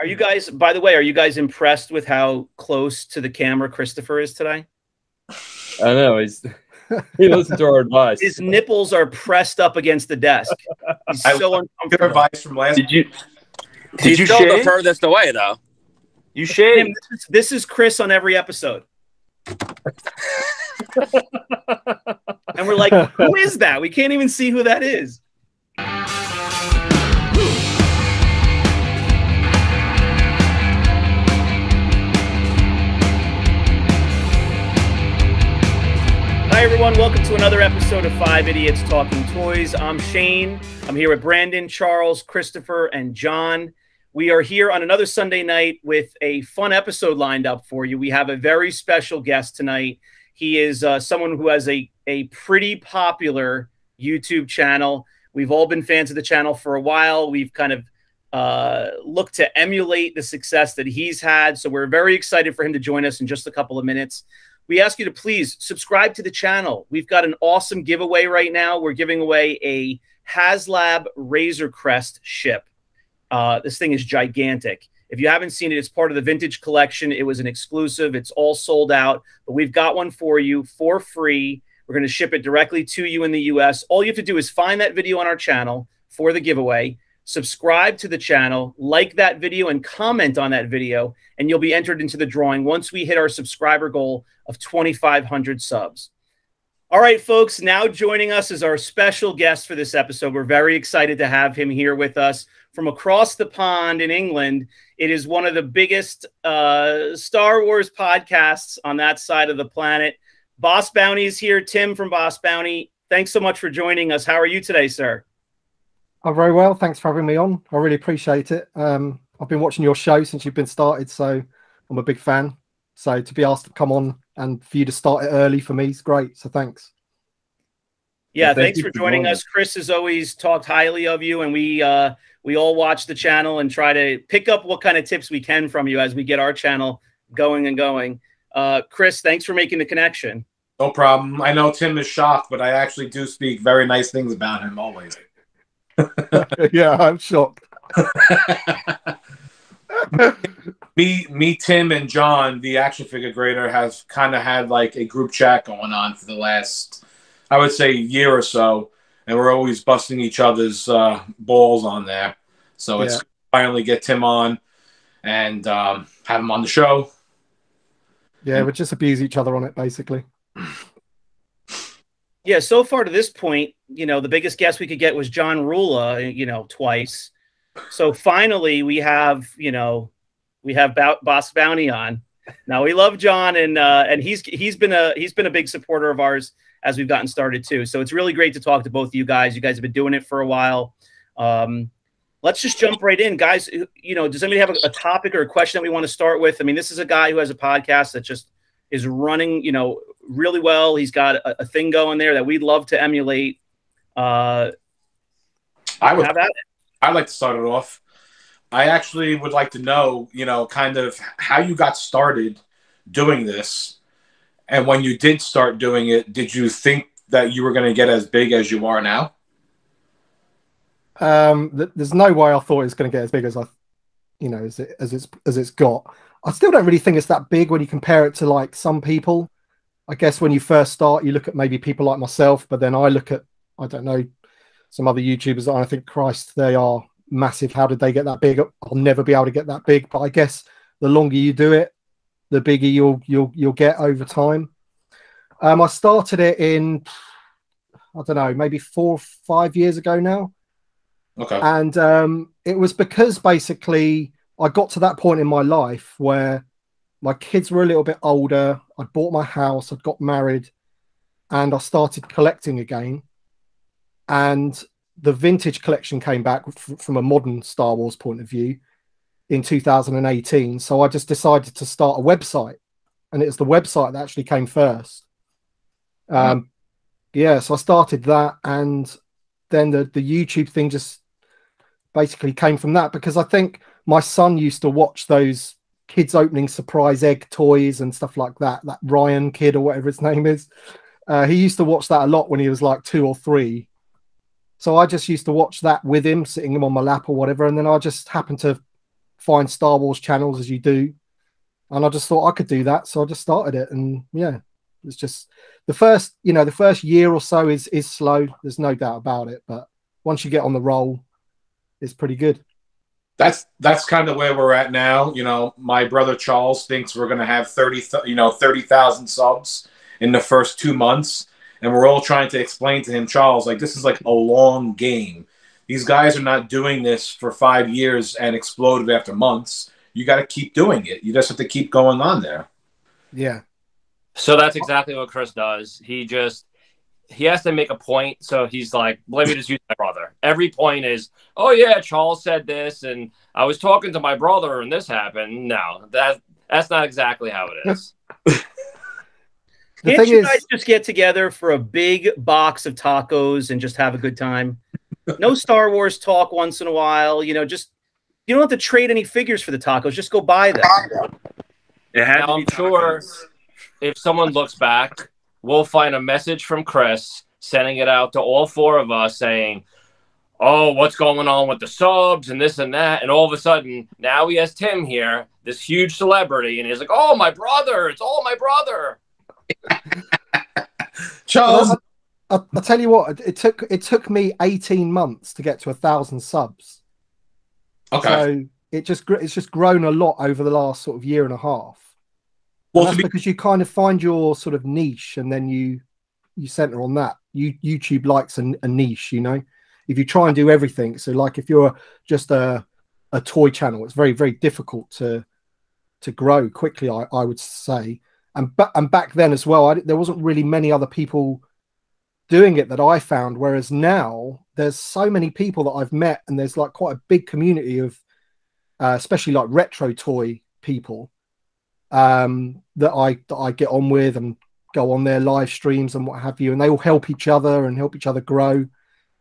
Are you guys, by the way, are you guys impressed with how close to the camera Christopher is today? I know. He listened to our advice. His nipples are pressed up against the desk. He's so uncomfortable. Advice from last. Did you He's still the furthest away, though. You shaved? This is Chris on every episode. And we're like, who is that? We can't even see who that is. Hi, everyone. Welcome to another episode of 5 Idiots Talking Toys. I'm Shane. I'm here with Brandon, Charles, Christopher, and John. We are here on another Sunday night with a fun episode lined up for you. We have a very special guest tonight. He is someone who has a pretty popular YouTube channel. We've all been fans of the channel for a while. We've kind of looked to emulate the success that he's had. So we're very excited for him to join us in just a couple of minutes. We ask you to please subscribe to the channel. We've got an awesome giveaway right now. We're giving away a HasLab Razor Crest ship. This thing is gigantic. If you haven't seen it, it's part of the vintage collection. It was an exclusive. It's all sold out, but we've got one for you for free. We're going to ship it directly to you in the US. All you have to do is find that video on our channel for the giveaway, subscribe to the channel, like that video, and comment on that video, and you'll be entered into the drawing once we hit our subscriber goal of 2,500 subs. All right, folks, now joining us is our special guest for this episode. We're very excited to have him here with us from across the pond in England. It is one of the biggest Star Wars podcasts on that side of the planet. Bossk Bounty is here. Tim from Bossk Bounty, thanks so much for joining us. How are you today, sir? I'm very well. Thanks for having me on. I really appreciate it. I've been watching your show since you've been started, so I'm a big fan. So to be asked to come on and for you to start it early for me is great. So thanks. Yeah, thanks for joining us. Chris has always talked highly of you, and we all watch the channel and try to pick up what kind of tips we can from you as we get our channel going and going. Chris, thanks for making the connection. No problem. I know Tim is shocked, but I actually do speak very nice things about him always. Yeah, I'm shocked. me, Tim, and John, the action figure grader, has kind of had like a group chat going on for the last, I would say, year or so, and we're always busting each other's balls on there. So it's finally get Tim on and have him on the show. Yeah, we just abuse each other on it, basically. Yeah, so far to this point, you know, the biggest guest we could get was John Rula, you know, twice. So finally we have, you know, Bossk Bounty on. Now we love John, and he's been a big supporter of ours as we've gotten started too. So it's really great to talk to both of you guys. You guys have been doing it for a while. Let's just jump right in, guys. You know, does anybody have a topic or a question that we want to start with? I mean, this is a guy who has a podcast that just is running, you know, really well. He's got a thing going there that we'd love to emulate. I'd like to start it off. I actually would like to know, you know, kind of how you got started doing this. And when you did start doing it, did you think that you were going to get as big as you are now? There's no way I thought it was going to get as big as it's got. I still don't really think it's that big when you compare it to like some people. I guess when you first start, you look at maybe people like myself, but then I look at, I don't know, some other YouTubers and I think, Christ, they are massive. How did they get that big? I'll never be able to get that big. But I guess the longer you do it, the bigger you'll get over time. I started it in, I don't know, maybe 4 or 5 years ago now. Okay. And it was because basically I got to that point in my life where my kids were a little bit older. I'd bought my house, I'd got married, and I started collecting again. And the vintage collection came back from a modern Star Wars point of view in 2018. So I just decided to start a website, and it was the website that actually came first. Yeah, so I started that, and then the YouTube thing just basically came from that, because I think my son used to watch those kids opening surprise egg toys and stuff like that. That Ryan kid or whatever his name is. He used to watch that a lot when he was like 2 or 3. So I just used to watch that with him, sitting him on my lap or whatever. And then I just happened to find Star Wars channels as you do. And I just thought I could do that. So I just started it. And yeah, it's just the first year or so is slow. There's no doubt about it. But once you get on the roll, it's pretty good. That's kind of where we're at now. You know, my brother Charles thinks we're going to have 30,000 subs in the first 2 months. And we're all trying to explain to him, Charles, like, this is like a long game. These guys are not doing this for 5 years and exploded after months. You got to keep doing it. You just have to keep going on there. Yeah. So that's exactly what Chris does. He has to make a point. So he's like, let me just use my brother. Every point is, oh yeah, Charles said this, and I was talking to my brother, and this happened. No, that's not exactly how it is. Can't you guys just get together for a big box of tacos and just have a good time? No Star Wars talk once in a while. You know, just you don't have to trade any figures for the tacos. Just go buy them. Now, I'm sure if someone looks back, we'll find a message from Chris sending it out to all four of us saying, oh, what's going on with the subs and this and that? And all of a sudden, now he has Tim here, this huge celebrity, and he's like, oh, my brother. It's all my brother. Charles, I'll tell you what, it took me 18 months to get to 1,000 subs. Okay. So it's just grown a lot over the last sort of year and a half. Well, that's because you kind of find your sort of niche, and then you center on that. YouTube likes a niche, you know. If you try and do everything, so like if you're just a toy channel, it's very, very difficult to grow quickly, I would say. And back then as well, there wasn't really many other people doing it that I found. Whereas now there's so many people that I've met, and there's like quite a big community of, especially like retro toy people, that I get on with and go on their live streams and what have you, and they all help each other and help each other grow.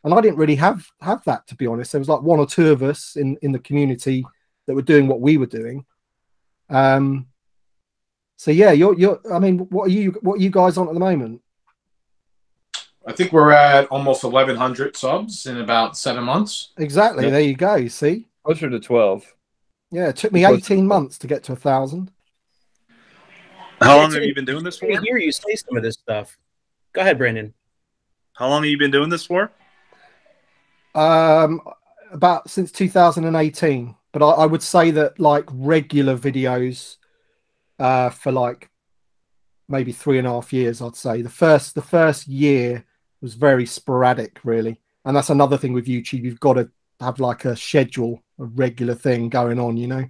And I didn't really have that, to be honest. There was like one or two of us in the community that were doing what we were doing. So yeah, I mean, what are you guys on at the moment? I think we're at almost 1,100 subs in about 7 months. Exactly. Yep. There you go. See, closer to 12. Yeah, it took me 18 months to get to 1,000. How long have you been doing this for? I hear you say some of this stuff. Go ahead, Brandon. How long have you been doing this for? About since 2018. But I would say that like regular videos for like maybe 3.5 years, I'd say. The first year was very sporadic, really. And that's another thing with YouTube. You've got to have like a schedule, a regular thing going on, you know?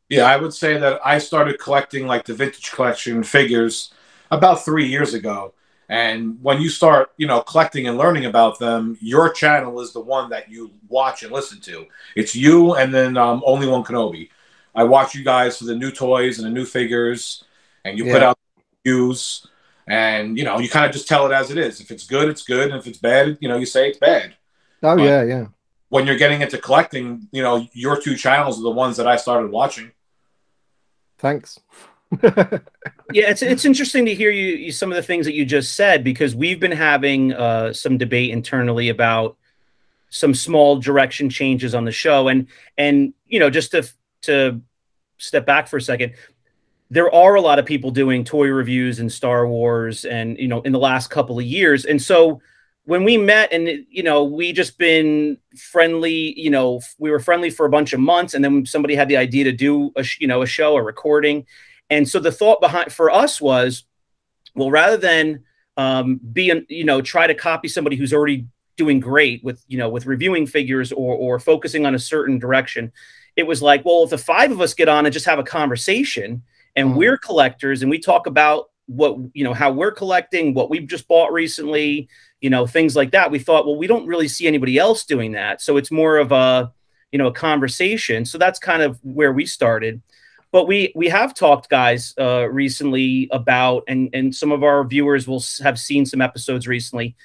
Yeah, I would say that I started collecting like the vintage collection figures about 3 years ago. And when you start, collecting and learning about them, your channel is the one that you watch and listen to. It's you and then Only One Kenobi. I watch you guys for the new toys and the new figures, and you put out reviews, and, you kind of just tell it as it is. If it's good, it's good. And if it's bad, you say it's bad. Oh, but yeah. When you're getting into collecting, your two channels are the ones that I started watching. Thanks. Yeah, it's interesting to hear you some of the things that you just said, because we've been having some debate internally about some small direction changes on the show, and just to step back for a second, there are a lot of people doing toy reviews and Star Wars, and in the last couple of years, and so when we met, and we just been friendly, we were friendly for a bunch of months, and then somebody had the idea to do a show, a recording. And so the thought behind for us was, well, rather than try to copy somebody who's already doing great with reviewing figures or focusing on a certain direction, it was like, well, if the five of us get on and just have a conversation, and we're collectors, and we talk about what how we're collecting, what we've just bought recently, things like that. We thought, well, we don't really see anybody else doing that, so it's more of a a conversation. So that's kind of where we started. But we have talked, guys, recently about, and some of our viewers will have seen some episodes recently.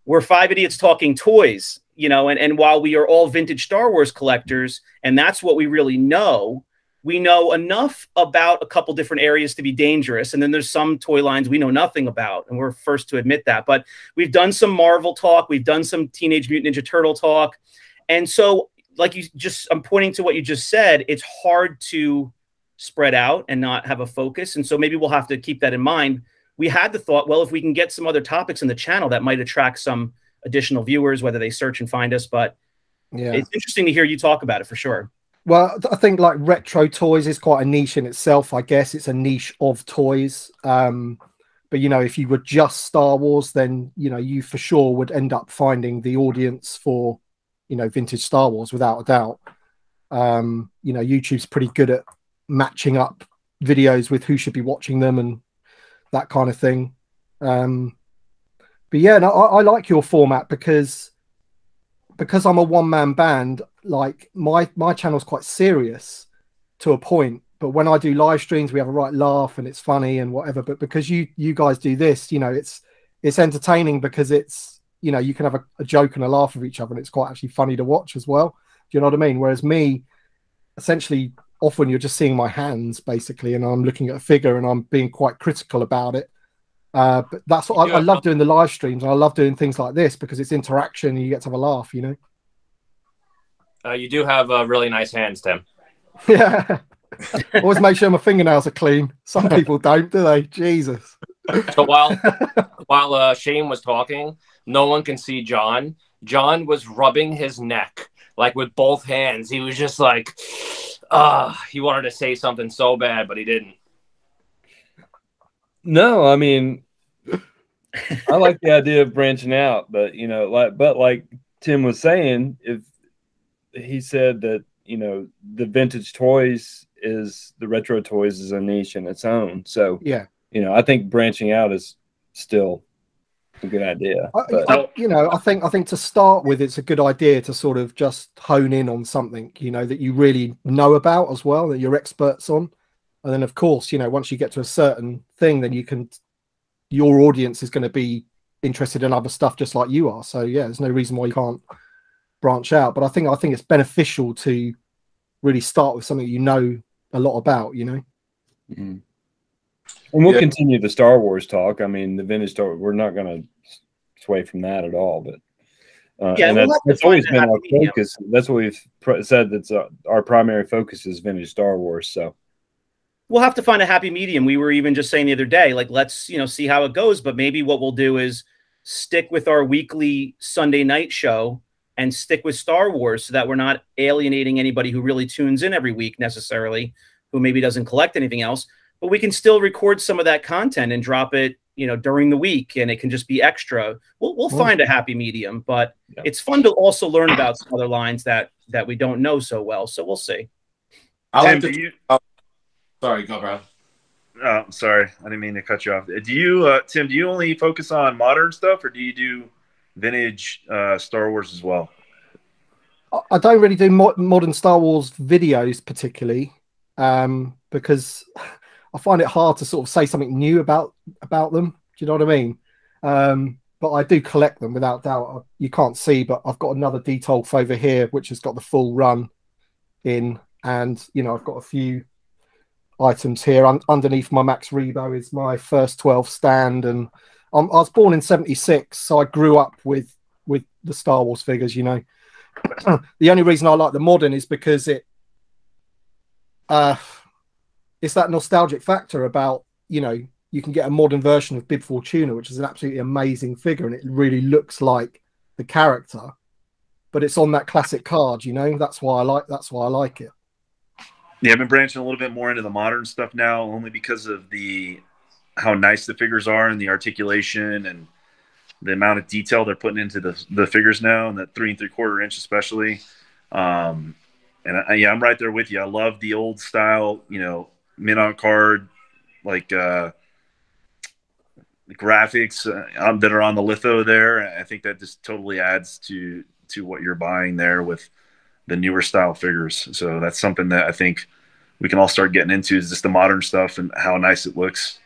We're five idiots talking toys, and while we are all vintage Star Wars collectors, and that's what we really know, we know enough about a couple different areas to be dangerous. And then there's some toy lines we know nothing about, and we're first to admit that. But we've done some Marvel talk. We've done some Teenage Mutant Ninja Turtle talk. And so, like I'm pointing to what you just said. It's hard to spread out and not have a focus. And so maybe we'll have to keep that in mind. We had the thought, well, if we can get some other topics in the channel that might attract some additional viewers, whether they search and find us. But yeah, it's interesting to hear you talk about it for sure. Well, I think like retro toys is quite a niche in itself. I guess it's a niche of toys. But, you know, if you were just Star Wars, then, you know, you for sure would end up finding the audience for, you know, vintage Star Wars without a doubt. You know, YouTube's pretty good at matching up videos with who should be watching them and that kind of thing. But yeah, no, I like your format because I'm a one-man band. Like my channel's quite serious to a point, but when I do live streams, we have a right laugh and it's funny and whatever. But because you guys do this, you know, it's entertaining because it's, you know, you can have a joke and a laugh with each other and it's quite actually funny to watch as well. Do you know what I mean? Whereas me, essentially, often you're just seeing my hands basically, and I'm looking at a figure and I'm being quite critical about it. But that's what I love doing the live streams, and I love doing things like this because it's interaction and you get to have a laugh, you know. You do have really nice hands, Tim. Yeah. Always make sure my fingernails are clean. Some people don't, do they? Jesus. So while Shane was talking, no one can see John. John was rubbing his neck like with both hands. He was just like, he wanted to say something so bad, but he didn't. No, I mean, I like the idea of branching out, but you know, like Tim was saying, if he said that, you know, the vintage toys is the retro toys is a niche in its own. So yeah, you know, I think branching out is still a good idea. You know, I think to start with, it's a good idea to sort of just hone in on something, you know, that you really know about as well, that you're experts on. And then, of course, you know, once you get to a certain thing, then your audience is going to be interested in other stuff just like you are. So yeah, there's no reason why you can't branch out. But I think it's beneficial to really start with something you know a lot about, you know. Mm-hmm. And we'll continue the Star Wars talk. I mean, the vintage Star Wars, we're not going to sway from that at all. But yeah, and that's always been our focus. That's what we've said. That's our primary focus is vintage Star Wars. So we'll have to find a happy medium. We were even just saying the other day, like, let's, you know, see how it goes. But maybe what we'll do is stick with our weekly Sunday night show and stick with Star Wars so that we're not alienating anybody who really tunes in every week necessarily, who maybe doesn't collect anything else. But we can still record some of that content and drop it, you know, during the week, and it can just be extra. We'll find a happy medium, but it's fun to also learn about some other lines that we don't know so well. So we'll see. Sorry, go, bro. Oh, sorry, I didn't mean to cut you off. Do you, Tim? Do you only focus on modern stuff, or do you do vintage Star Wars as well? I don't really do modern Star Wars videos particularly, because I find it hard to sort of say something new about them. Do you know what I mean? But I do collect them without doubt. You can't see, but I've got another Detolf over here, which has got the full run in. And, you know, I've got a few items here. Underneath my Max Rebo is my first 12 stand. And I was born in 76, so I grew up with the Star Wars figures, you know. The only reason I like the modern is because it's that nostalgic factor about, you know, you can get a modern version of Bib Fortuna, which is an absolutely amazing figure, and it really looks like the character, but it's on that classic card, you know. That's why I like it. Yeah, I've been branching a little bit more into the modern stuff now, only because of how nice the figures are and the articulation and the amount of detail they're putting into the figures now, and that 3 3/4 inch especially. And I'm right there with you. I love the old style, you know, mint on card, like graphics that are on the litho there. I think that just totally adds to what you're buying there with the newer style figures. So that's something that I think we can all start getting into, is just the modern stuff and how nice it looks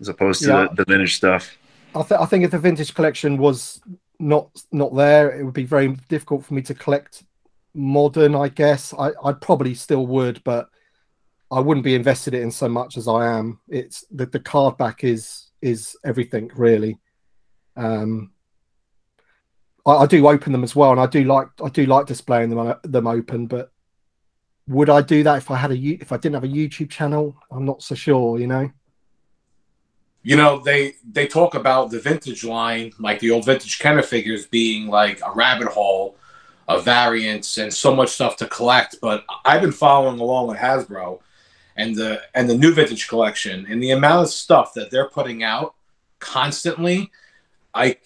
as opposed to the vintage stuff. I think if the vintage collection was not there, it would be very difficult for me to collect modern, I guess. I probably still would, but I wouldn't be invested in so much as I am. It's the card back is everything, really. I I do open them as well, and I do like displaying them open. But would I do that if I didn't have a YouTube channel? I'm not so sure. You know, they talk about the vintage line, like the old vintage Kenner figures, being like a rabbit hole of variants and so much stuff to collect. But I've been following along with Hasbro and the new vintage collection, and the amount of stuff that they're putting out constantly. Like,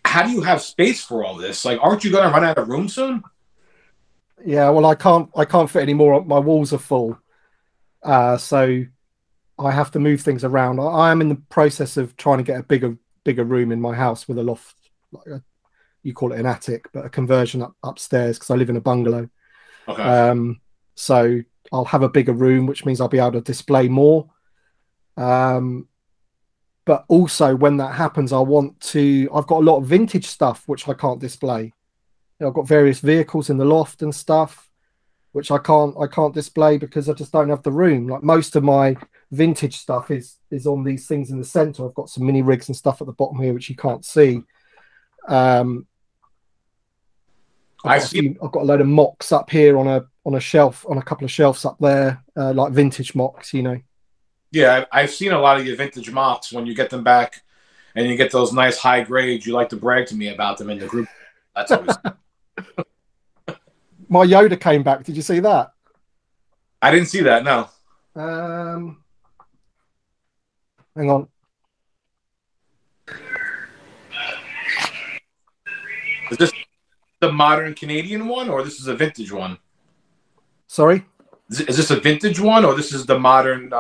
how do you have space for all this? Like, aren't you going to run out of room soon? Yeah, well, I can't fit any more. My walls are full, so I have to move things around. I am in the process of trying to get a bigger room in my house with a loft. You call it an attic, but a conversion upstairs because I live in a bungalow. Okay. So I'll have a bigger room, which means I'll be able to display more. But also when that happens, I've got a lot of vintage stuff which I can't display. I've got various vehicles in the loft and stuff which I can't display because I just don't have the room. Like, most of my vintage stuff is on these things in the center. I've got some mini rigs and stuff at the bottom here which you can't see. I've got a load of mocks up here on a shelf, on a couple of shelves up there, like vintage mocks, Yeah, I've seen a lot of your vintage mocks. When you get them back and you get those nice high grades, you like to brag to me about them in the group. That's always. My Yoda came back. Did you see that? I didn't see that. No. Hang on. Is this the modern Canadian one, or this is a vintage one? Sorry? Is this a vintage one, or this is the modern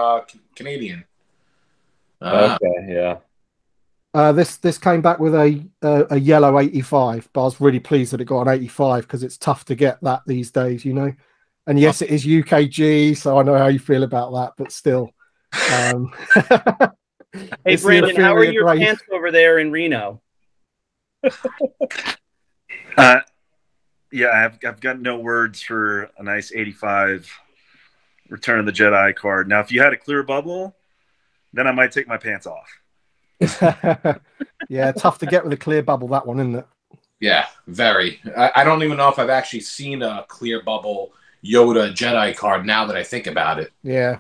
Canadian? Okay, yeah. This came back with a yellow 85, but I was really pleased that it got an 85 because it's tough to get that these days, And yes, it is UKG, so I know how you feel about that, but still. Hey, Brandon, how are your pants over there in Reno? Yeah, I've got no words for a nice 85 Return of the Jedi card. Now, if you had a clear bubble, then I might take my pants off. Yeah, tough to get with a clear bubble, that one, isn't it? Yeah, very. I don't even know if I've actually seen a clear bubble Yoda Jedi card now that I think about it. Yeah.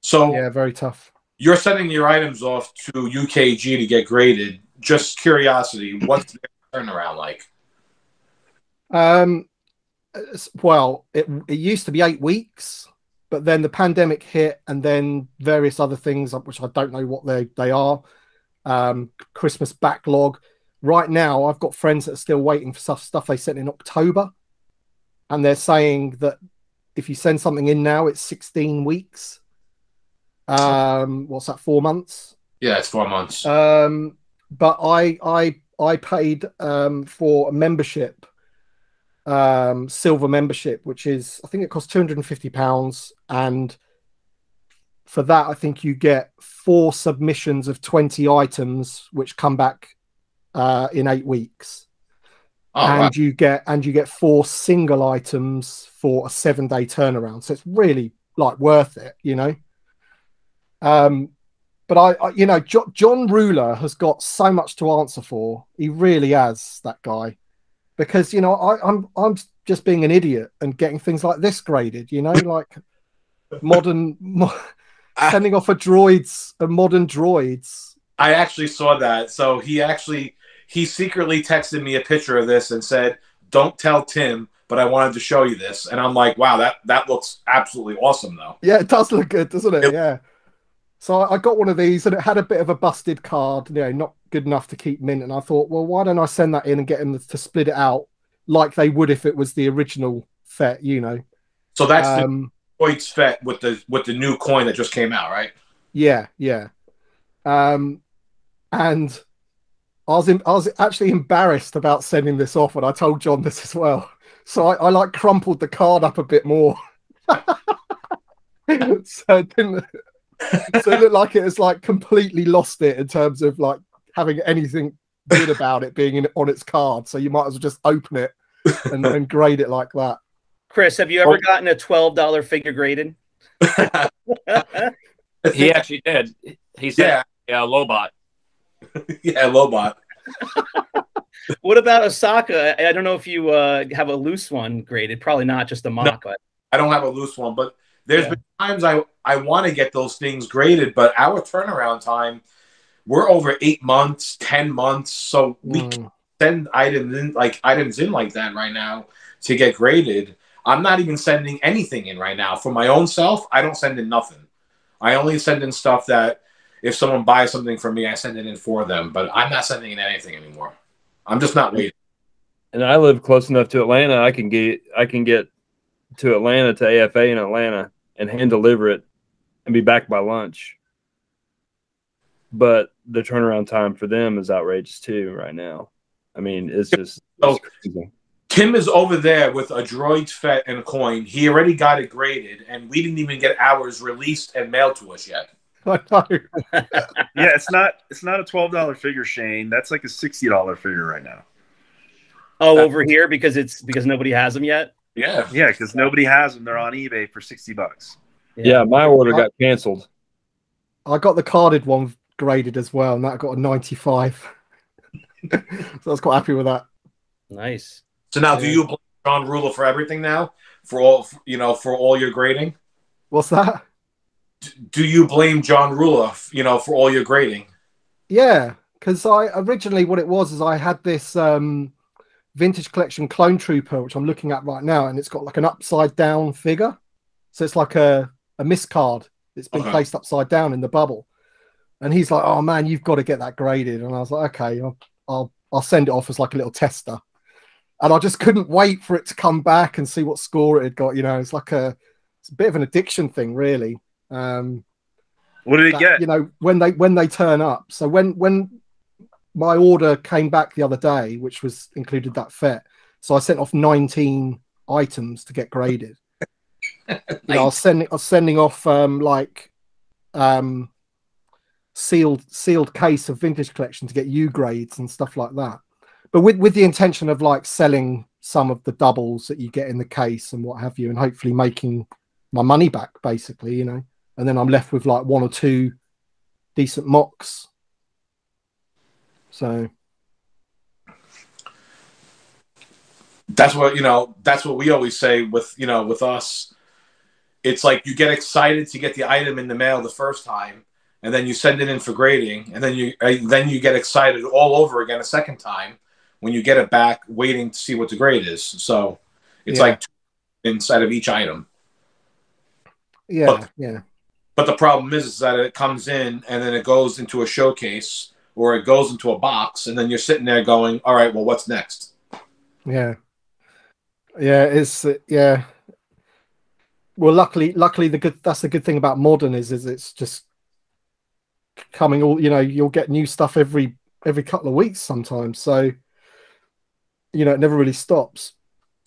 So yeah, very tough. You're sending your items off to UKG to get graded. Just curiosity, what's their turnaround like? Well, it used to be 8 weeks, but then the pandemic hit, and then various other things, which I don't know what they are. Christmas backlog. Right now, I've got friends that are still waiting for stuff they sent in October, and they're saying that if you send something in now, it's 16 weeks. What's that? 4 months? Yeah, it's 4 months. But I paid for a membership. Silver membership, which is, I think it costs £250, and for that I think you get 4 submissions of 20 items which come back in 8 weeks. Wow. You get 4 single items for a 7-day turnaround, so it's really worth it, but I John Ruler has got so much to answer for. He really has, that guy. Because I'm just being an idiot and getting things like this graded, like modern sending off modern droids. I actually saw that. So he secretly texted me a picture of this and said, "Don't tell Tim, but I wanted to show you this." And I'm like, "Wow, that looks absolutely awesome, though." Yeah, it does look good, doesn't it? Yeah. So I got one of these, and it had a bit of a busted card, not good enough to keep mint. And I thought, well, why don't I send that in and get them to split it out like they would if it was the original FET, So that's the Droids FET with the new coin that just came out, right? Yeah, yeah. And I was actually embarrassed about sending this off, and I told John this as well. So I crumpled the card up a bit more. So it didn't. So it looked like it has completely lost it in terms of having anything good about it being on its card. So you might as well just open it and grade it like that. Chris, have you ever gotten a $12 figure graded? He actually did. He said, "Yeah, Lobot." Yeah, Lobot. What about Osaka? I don't know if you have a loose one graded. Probably not, just a mock. No, I don't have a loose one, but there's been times I want to get those things graded, but our turnaround time, we're over 8 months, 10 months, so we can't send items in like that right now to get graded. I'm not even sending anything in right now for my own self. I don't send in nothing. I only send in stuff that if someone buys something from me, I send it in for them. But I'm not sending in anything anymore. I'm just not waiting. And I live close enough to Atlanta. I can get to Atlanta, to AFA in Atlanta, and hand deliver it and be back by lunch. But the turnaround time for them is outrageous too right now. I mean, it's just crazy. Tim is over there with a Droids FET and a coin. He already got it graded, and we didn't even get ours released and mailed to us yet. I know. Yeah, it's not a $12 figure, Shane. That's like a $60 figure right now. Oh, over here because nobody has them yet. Yeah, because nobody has them. They're on eBay for $60. Yeah, my order got canceled. I got the carded one graded as well, and that got a 95. So I was quite happy with that. Nice. So now, do you blame John Ruler for everything now? For all your grading? What's that? Do you blame John Ruler, for all your grading? Yeah, because I originally what it was is I had this vintage collection clone trooper, which I'm looking at right now, and it's got like an upside down figure. So it's like a miscard. It's been placed upside down in the bubble. And he's like, "Oh man, you've got to get that graded." And I was like, "Okay, I'll send it off as like a little tester." And I just couldn't wait for it to come back and see what score it had got. It's like it's a bit of an addiction thing, really. What did it get? When they turn up. So when my order came back the other day, which was included that FET, so I sent off 19 items to get graded. I was sending off sealed case of vintage collection to get U grades and stuff like that. But with the intention of like selling some of the doubles that you get in the case and what have you, and hopefully making my money back, basically, and then I'm left with like one or two decent mocks. So that's what we always say with us. It's like you get excited to get the item in the mail the first time, and then you send it in for grading, and then you get excited all over again a second time when you get it back, waiting to see what the grade is. So it's like inside of each item. Yeah, But the problem is that it comes in and then it goes into a showcase or it goes into a box, and then you're sitting there going, "All right, well, what's next?" Yeah. Well, luckily, that's the good thing about modern is it's just coming all. You'll get new stuff every couple of weeks sometimes. So it never really stops.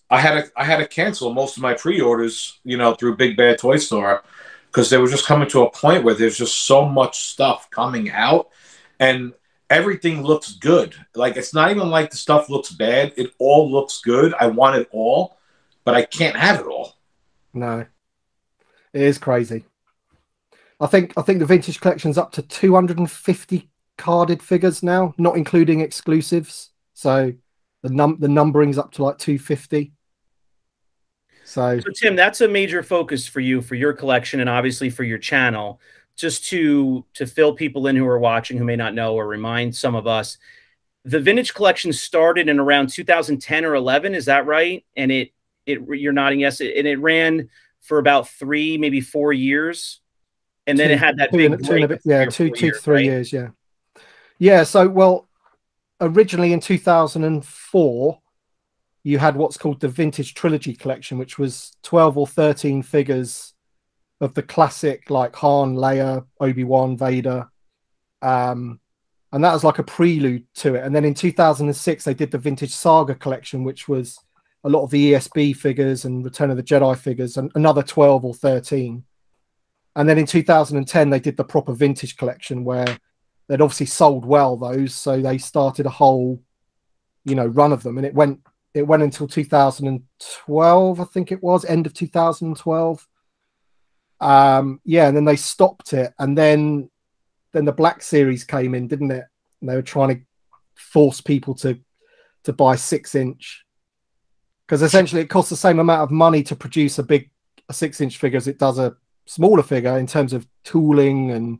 I had to cancel most of my pre-orders, through Big Bad Toy Store, because they were just coming to a point where there's just so much stuff coming out, and everything looks good. Like, it's not even like the stuff looks bad. It all looks good. I want it all, but I can't have it all. No, it is crazy. I think the vintage collection's up to 250 carded figures now, not including exclusives. So the numbering's up to like 250. So Tim, that's a major focus for you, for your collection, and obviously for your channel. Just to fill people in who are watching who may not know, or remind some of us, the vintage collection started in around 2010 or 11. Is that right? And you're nodding yes. And it ran for about 3, maybe 4 years, and then it had that big break. 2 to 3 years. Yeah. So originally in 2004. You had what's called the Vintage Trilogy collection, which was 12 or 13 figures of the classic, like Han, Leia, Obi-Wan, Vader. And that was like a prelude to it. And then in 2006, they did the Vintage Saga collection, which was a lot of the ESB figures and Return of the Jedi figures, and another 12 or 13. And then in 2010, they did the proper vintage collection, where they'd obviously sold well, those. So they started a whole, run of them. And it went until 2012, I think it was, end of 2012. And then they stopped it, and then the Black Series came in, didn't it? And they were trying to force people to to buy 6-inch, because essentially it costs the same amount of money to produce a 6-inch figure as it does a smaller figure in terms of tooling and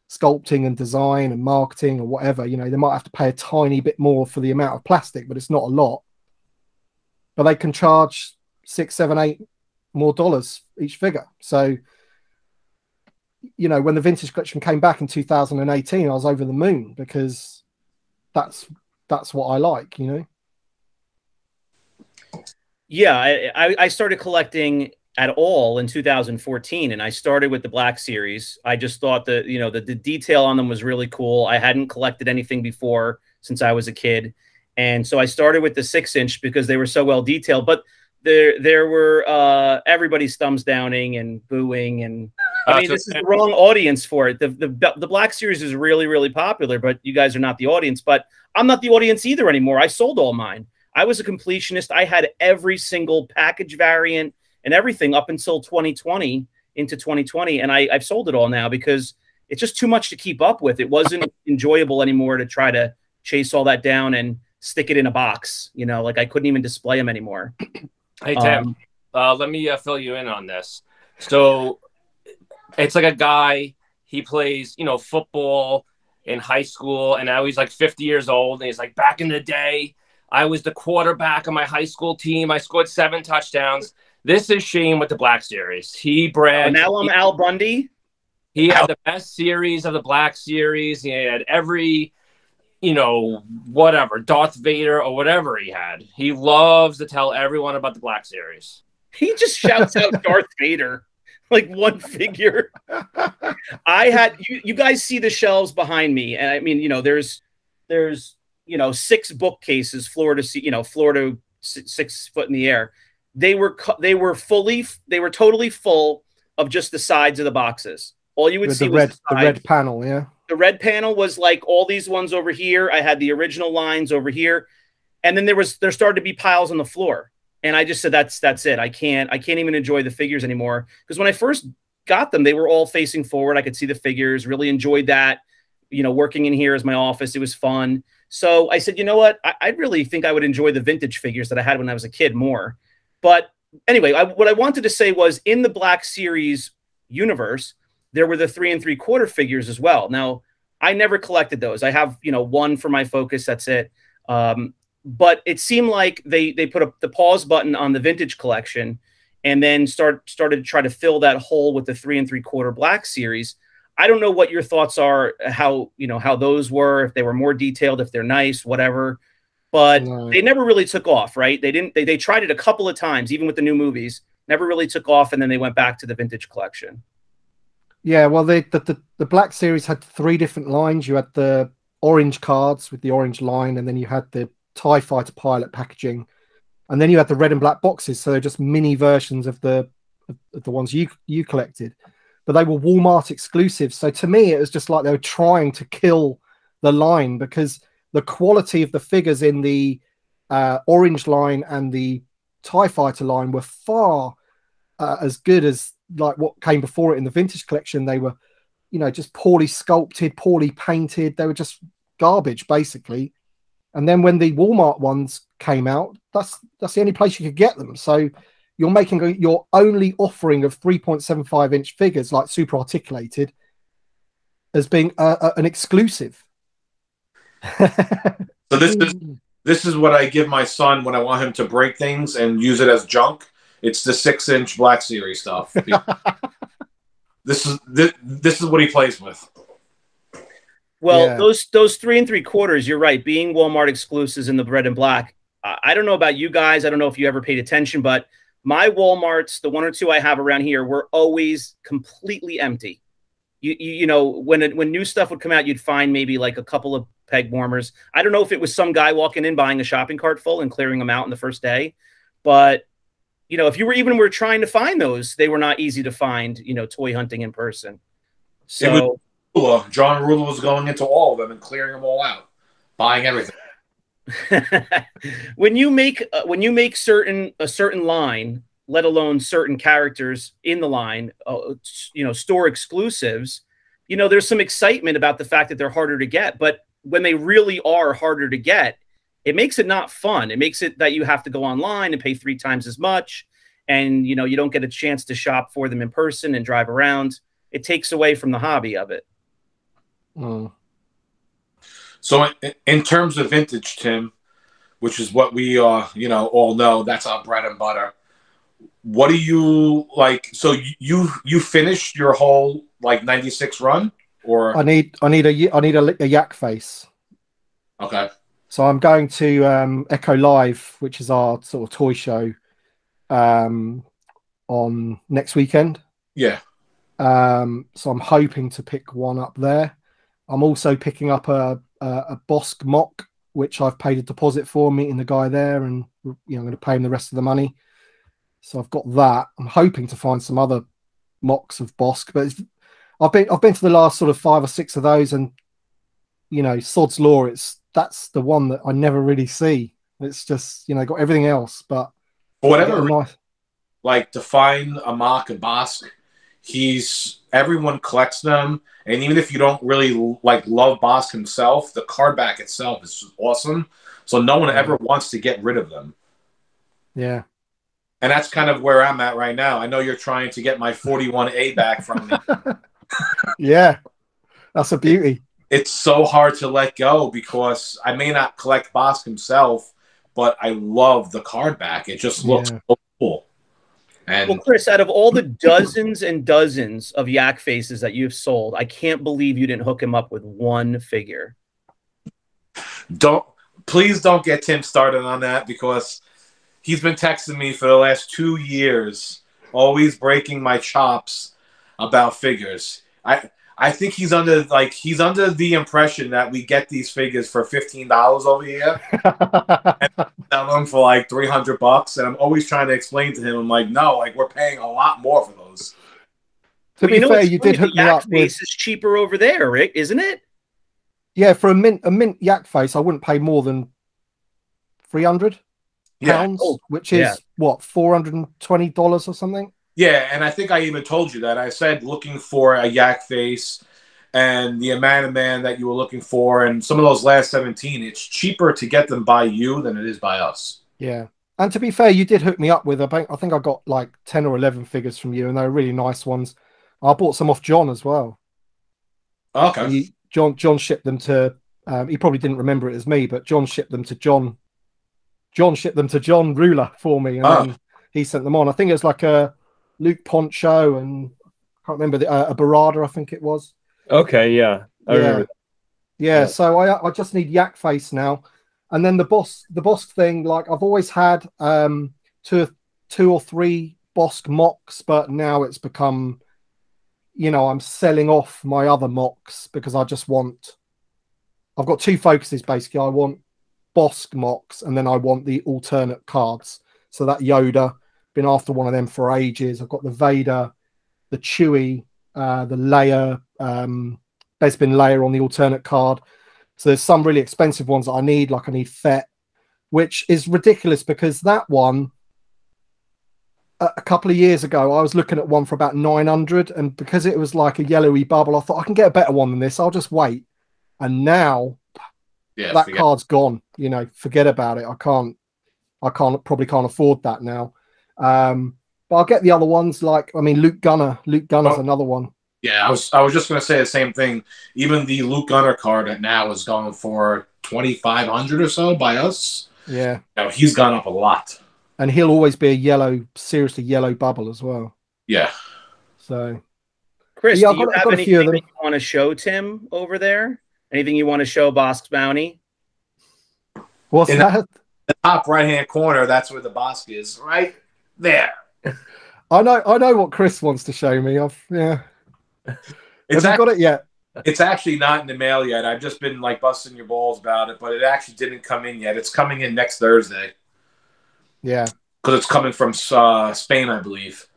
sculpting and design and marketing or whatever. You know, they might have to pay a tiny bit more for the amount of plastic, but it's not a lot. But they can charge $6, $7, $8 more each figure. So, you know, when the vintage collection came back in 2018, I was over the moon, because that's what I like, you know. Yeah, I started collecting at all in 2014, and I started with the Black Series. I just thought that, you know, the detail on them was really cool. I hadn't collected anything before since I was a kid, and so I started with the 6-inch because they were so well detailed. But there were everybody's thumbs downing and booing, and I mean, this is the wrong audience for it. The Black Series is really, really popular, but you guys are not the audience. But I'm not the audience either anymore. I sold all mine. I was a completionist. I had every single package variant and everything up until 2020, into 2020. And I've sold it all now because it's just too much to keep up with. It wasn't enjoyable anymore to try to chase all that down and stick it in a box. You know, like I couldn't even display them anymore. Hey, Tim, let me fill you in on this. So it's like a guy, he plays, you know, football in high school, and now he's like 50 years old. And he's like, back in the day, I was the quarterback of my high school team. I scored 7 touchdowns. This is Shane with the Black Series. He bragged. Now I'm Al Bundy. He had the best series of the Black Series. He had every, you know, whatever, Darth Vader or whatever he had. He loves to tell everyone about the Black Series. He just shouts out Darth Vader like one figure. I had you guys see the shelves behind me, and I mean, you know, there's you know, 6 bookcases, floor to 6 foot in the air. They were totally full of just the sides of the boxes. All you would see was the red panel. Yeah, the red panel was like all these ones over here. I had the original lines over here, and then there started to be piles on the floor. And I just said, that's it. I can't even enjoy the figures anymore, because when I first got them, they were all facing forward. I could see the figures. Really enjoyed that. You know, working in here as my office, it was fun. So I said, you know what? I really think I would enjoy the vintage figures that I had when I was a kid more. But anyway, what I wanted to say was, in the Black Series universe, there were the 3 3/4 figures as well. Now, I never collected those. I have, you know, one for my focus. That's it. But it seemed like they put up the pause button on the vintage collection, and then started to try to fill that hole with the 3 3/4 Black Series. I don't know what your thoughts are, how those were, if they were more detailed, if they're nice, whatever. But they never really took off, right? They tried it a couple of times, even with the new movies, never really took off, and then they went back to the vintage collection. Yeah, well, the Black Series had 3 different lines. You had the orange cards with the orange line, and then you had the TIE Fighter pilot packaging, and then you had the red and black boxes. So they're just mini versions of the ones you collected, but they were Walmart exclusives. So to me, it was just like they were trying to kill the line, because the quality of the figures in the orange line and the TIE Fighter line were far as good as like what came before it in the vintage collection. They were, you know, just poorly sculpted, poorly painted. They were just garbage, basically. And then when the Walmart ones came out, that's the only place you could get them. So you're making your only offering of 3.75-inch figures, like super articulated, as being an exclusive. So this is what I give my son when I want him to break things and use it as junk. It's the 6-inch Black Series stuff. This is what he plays with. Well, yeah. those 3 3/4, you're right. Being Walmart exclusives in the red and black. I don't know about you guys. I don't know if you ever paid attention, but my Walmarts, the 1 or 2 I have around here, were always completely empty. You know, when new stuff would come out, you'd find maybe like a couple of peg warmers. I don't know if it was some guy walking in, buying a shopping cart full and clearing them out in the first day, but you know, if you were trying to find those, they were not easy to find, you know, toy hunting in person. So John Rula was going into all of them and clearing them all out, buying everything. when you make a certain line, let alone certain characters in the line, you know, store exclusives, you know, there's some excitement about the fact that they're harder to get. But when they really are harder to get, it makes it not fun. It makes it that you have to go online and pay 3 times as much. And, you know, you don't get a chance to shop for them in person and drive around. It takes away from the hobby of it. Mm. So in terms of vintage, Tim, which is what we you know, all know, that's our bread and butter. What do you like? So you finished your whole like 96 run, or I need a yak face. okay. So I'm going to Echo Live, which is our sort of toy show, on next weekend. Yeah. So I'm hoping to pick one up there. I'm also picking up a Bossk mock, which I've paid a deposit for, meeting the guy there, and you know, I'm going to pay him the rest of the money. So I've got that. I'm hoping to find some other mocks of Bossk, but I've been to the last sort of 5 or 6 of those, and you know, sod's law, that's the one that I never really see. It's just, you know, got everything else, but For whatever nice. Like to find a mock of Bossk, everyone collects them, and even if you don't really like love Bossk himself, the card back itself is awesome. So no one ever wants to get rid of them. Yeah. And that's kind of where I'm at right now. I know you're trying to get my 41A back from me. Yeah, that's a beauty. It's so hard to let go because I may not collect Bossk himself, but I love the card back. It just looks so cool. And well, Chris, out of all the dozens and dozens of yak faces that you've sold, I can't believe you didn't hook him up with one figure. Please don't get Tim started on that, because he's been texting me for the last 2 years, always breaking my chops about figures. I think he's under the impression that we get these figures for $15 over here and sell them for like $300. And I'm always trying to explain to him, I'm like, no, like we're paying a lot more for those. To be fair, you did hook me up with. Face is cheaper over there, Rick, isn't it? Yeah, for a mint yak face, I wouldn't pay more than £300, which is what, $420 or something. Yeah, and I think I even told you that. I said looking for a yak face and the amount of man that you were looking for, and some of those last 17, it's cheaper to get them by you than it is by us. Yeah. And to be fair, you did hook me up with, I think I got like 10 or 11 figures from you, and they were really nice ones. I bought some off John as well. Okay. John shipped them to, he probably didn't remember it as me, but John shipped them to John. John shipped them to John Ruler for me, and then he sent them on. I think it was like a Luke Poncho, and I can't remember, a Barada, I think it was. Okay, yeah. I remember. Yeah, so I just need yak face now. And then the Bossk thing, like I've always had 2 or 3 Bossk mocks, but now it's become, you know, I'm selling off my other mocks because I've got 2 focuses basically. I want Bossk mocks, and then I want the alternate cards. So that Yoda, been after one of them for ages. I've got the Vader, the Chewie, the Leia, Bespin Leia on the alternate card. So there's some really expensive ones that I need, like I need Fett, which is ridiculous because that one, a couple of years ago, I was looking at one for about 900, and because it was like a yellowy bubble, I thought I can get a better one than this. I'll just wait. And now that card's gone. You know, forget about it. I probably can't afford that now. But I'll get the other ones. Like, I mean, Luke Gunner's another one. Yeah, I was just going to say the same thing. Even the Luke Gunner card at now is going for $2,500 or so by us. Yeah, now he's gone up a lot, and he'll always be a seriously yellow bubble as well. Yeah. So, Chris, do you have anything that you want to show Tim over there? Anything you want to show Bossk's Bounty? What's that? The top right-hand corner. That's where the Bossk is, right there. I know what Chris wants to show me. Have you got it yet? It's actually not in the mail yet. I've just been like busting your balls about it, but it actually didn't come in yet. It's coming in next Thursday. Yeah, because it's coming from Spain, I believe.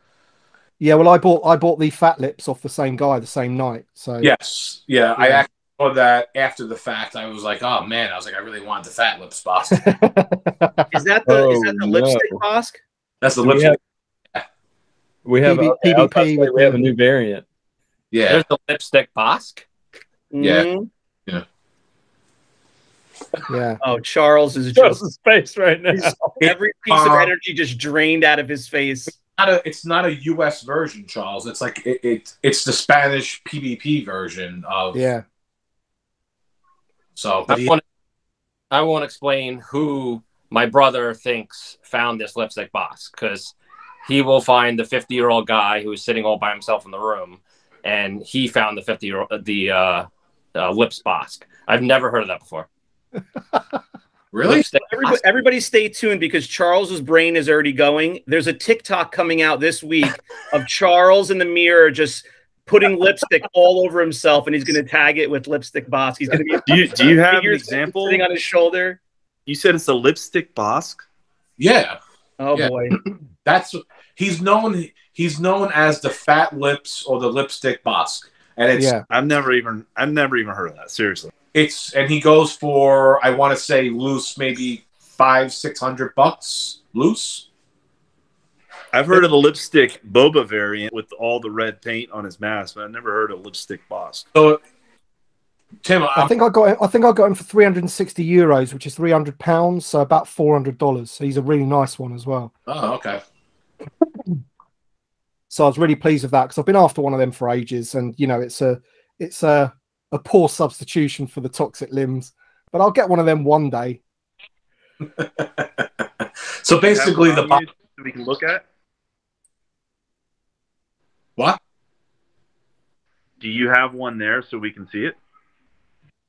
Yeah, well, I bought the Fat Lips off the same guy the same night. So yes, yeah. I actually saw that after the fact. I was like, oh man, I really wanted the Fat Lips Bossk. Is that the lipstick Bossk? That's the lipstick. We have PvP. We have a new variant. Yeah, there's the lipstick Bossk. Yeah, yeah. Yeah. Oh, Charles is Charles' just face right now. every piece of energy just drained out of his face. It's not a U.S. version, Charles. It's like it's the Spanish PvP version of. Yeah. So, I won't explain who my brother thinks found this lipstick box, because he will find the 50-year-old guy who was sitting all by himself in the room, and he found the 50-year-old lips Bossk. I've never heard of that before. Really? Everybody stay tuned, because Charles's brain is already going. There's a TikTok coming out this week of Charles in the mirror just putting lipstick all over himself, and he's going to tag it with lipstick Bossk. He's going to be. Do you have an example sitting on his shoulder? You said it's a lipstick Bossk? Yeah. Oh boy. That's he's known as the fat lips or the lipstick Bossk. And it's I've never even heard of that, seriously. And he goes for, I want to say loose, maybe $500-600 loose. I've heard of the lipstick boba variant with all the red paint on his mask, but I've never heard of lipstick Bossk. So, Tim, I think I got him for 360 euros, which is £300, so about $400. So he's a really nice one as well. Oh, okay. So I was really pleased with that, because I've been after one of them for ages, and you know it's a poor substitution for the toxic limbs, but I'll get one of them one day. So basically, the box we can look at. What? Do you have one there so we can see it?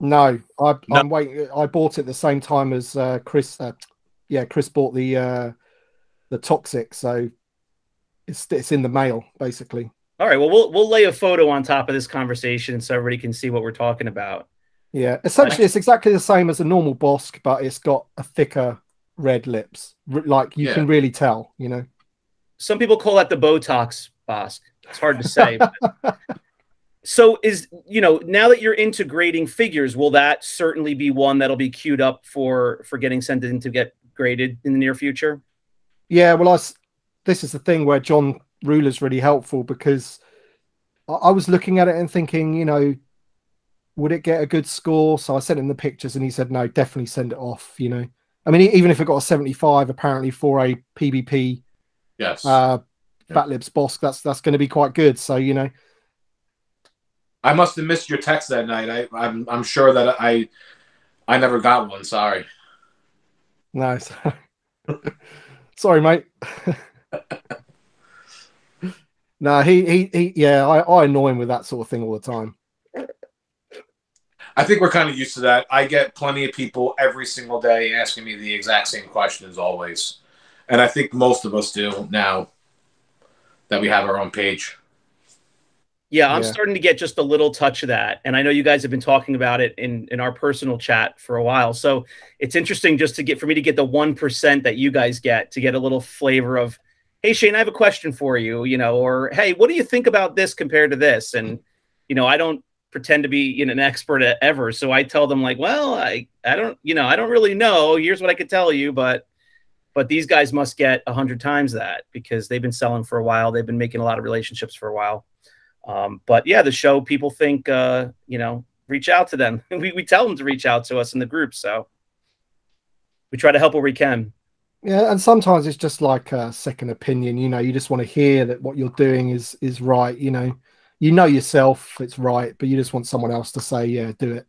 No, I'm waiting. I bought it the same time as Chris. Chris bought the toxic, so it's in the mail basically. All right. Well, we'll lay a photo on top of this conversation so everybody can see what we're talking about. Yeah, essentially, it's exactly the same as a normal Bossk, but it's got a thicker red lips. Like you can really tell. You know, some people call that the Botox Bossk. It's hard to say. So now that you're integrating figures, will that certainly be one that'll be queued up for getting sent in to get graded in the near future? Yeah, well, this is the thing where John Ruler's really helpful, because I was looking at it and thinking, would it get a good score? So I sent him the pictures and he said, no, definitely send it off. I mean, even if it got a 75, apparently for a PvP, Fat Lips Bossk, that's going to be quite good. So, I must have missed your text that night. I'm sure that I never got one. Sorry. No, sorry, mate. No, I annoy him with that sort of thing all the time. I think we're kind of used to that. I get plenty of people every single day asking me the exact same questions always. And I think most of us do now that we have our own page. Yeah, I'm starting to get just a little touch of that. And I know you guys have been talking about it in our personal chat for a while. So it's interesting just for me to get the 1% that you guys get, to get a little flavor of, hey, Shane, I have a question for you, or, hey, what do you think about this compared to this? And, I don't pretend to be an expert ever. So I tell them like, well, I don't really know. Here's what I could tell you. But these guys must get 100 times that, because they've been selling for a while. They've been making a lot of relationships for a while. But yeah, the show, people think, reach out to them. We tell them to reach out to us in the group. So we try to help where we can. Yeah. And sometimes it's just like a second opinion, you just want to hear that what you're doing is right. Yourself it's right, but you just want someone else to say, yeah, do it,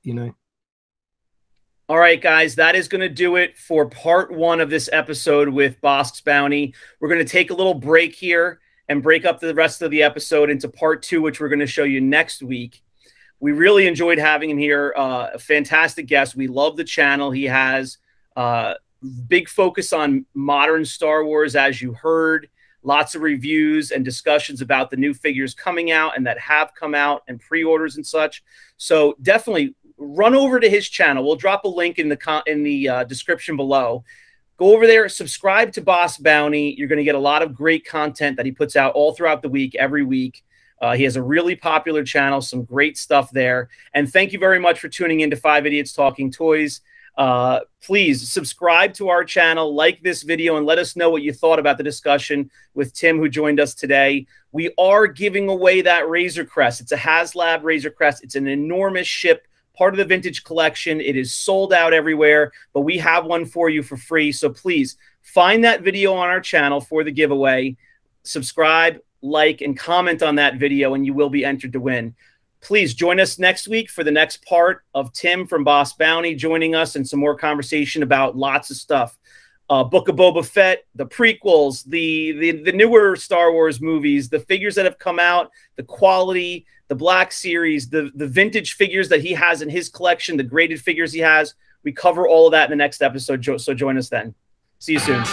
All right, guys, that is going to do it for part 1 of this episode with Bossk's Bounty. We're going to take a little break here and break up the rest of the episode into part 2, which we're going to show you next week. We really enjoyed having him here. A fantastic guest. We love the channel. He has big focus on modern Star Wars, as you heard. Lots of reviews and discussions about the new figures coming out and that have come out, and pre-orders and such. So definitely run over to his channel. We'll drop a link in the description below. Go over there, subscribe to Bossk Bounty. You're going to get a lot of great content that he puts out all throughout the week, every week. He has a really popular channel, some great stuff there. And thank you very much for tuning in to 5 Idiots Talking Toys. Please subscribe to our channel, like this video, and let us know what you thought about the discussion with Tim, who joined us today. We are giving away that Razor Crest. It's a HasLab Razor Crest. It's an enormous ship part of the vintage collection. It is sold out everywhere, but we have one for you for free. So please find that video on our channel for the giveaway, subscribe, like, and comment on that video, and you will be entered to win. Please join us next week for the next part of Tim from Bossk Bounty joining us and some more conversation about lots of stuff. Book of Boba Fett, the prequels, the newer Star Wars movies, the figures that have come out, the quality, the Black Series, the vintage figures that he has in his collection, the graded figures he has. We cover all of that in the next episode, so join us then. See you soon.